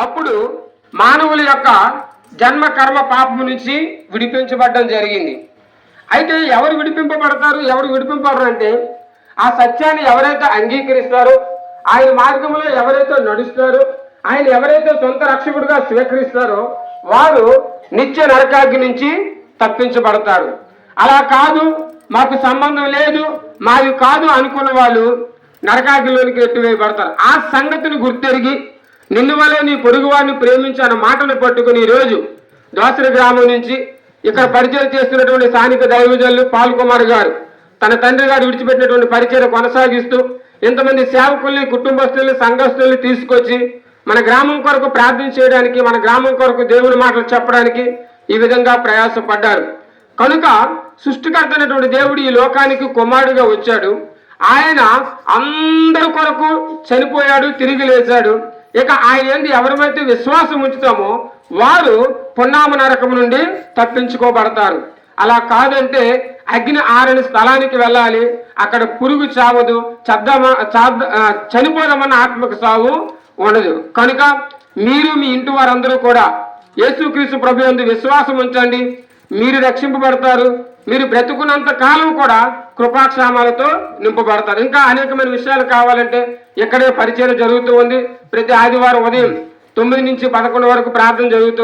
అప్పుడు మానవుల యొక్క జన్మ కర్మ పాపము నుంచి విడిపించబడడం జరిగింది. అయితే ఎవరు విడిపింపబడతారు, ఎవరు విడిపింపబడరు అంటే ఆ సత్యాన్ని ఎవరైతే అంగీకరిస్తారో, ఆయన మార్గంలో ఎవరైతే నడుస్తారో, ఆయన ఎవరైతే సొంత రక్షకుడిగా స్వీకరిస్తారో వారు నిత్య నరకాగ్ని నుంచి తప్పించబడతారు. అలా కాదు, మాకు సంబంధం లేదు, మాది కాదు అనుకున్న వాళ్ళు నరకాగ్నిలోనికి ఎత్తివేయబడతారు. ఆ సంగతిని గుర్తెరిగి నిన్ను వలె నీ పొరుగువారిని ప్రేమించి అన్న మాటను పట్టుకుని ఈరోజు దోసరి గ్రామం నుంచి ఇక్కడ పరిచయం చేస్తున్నటువంటి స్థానిక దైవజనులు పాల్ కుమార్ గారు తన తండ్రి గారు విడిచిపెట్టినటువంటి పరిచయం కొనసాగిస్తూ ఇంతమంది సేవకుల్ని, కుటుంబస్తుల్ని, సంఘస్థుల్ని తీసుకొచ్చి మన గ్రామం కొరకు ప్రార్థన చేయడానికి, మన గ్రామం కొరకు దేవుని మాటలు చెప్పడానికి ఈ విధంగా ప్రయాసపడ్డారు. కనుక సృష్టికర్త అయినటువంటి దేవుడు ఈ లోకానికి కుమారుడిగా వచ్చాడు. ఆయన అందరి కొరకు చనిపోయాడు, తిరిగి లేచాడు. ఇక ఆయన ఏంది ఎవరైతే విశ్వాసం ఉంచుతామో వారు పున్నామ నరకం నుండి తప్పించుకోబడతారు. అలా కాదంటే అగ్ని ఆరని స్థలానికి వెళ్ళాలి, అక్కడ పురుగు చావదు, చనిపోదామన్న ఆత్మక సావు ఉండదు. కనుక మీరు మీ ఇంటి వారందరూ కూడా యేసుక్రీస్తు ప్రభు యందు విశ్వాసం ఉంచండి, మీరు రక్షింపబడతారు. మీరు బ్రతుకున్నంత కాలం కూడా కృపాక్షేమాలతో నింపబడతారు. ఇంకా అనేకమైన విషయాలు కావాలంటే ఇక్కడే పరిచయం జరుగుతూ ఉంది. ప్రతి ఆదివారం ఉదయం 9 నుంచి 11 వరకు ప్రార్థన జరుగుతూ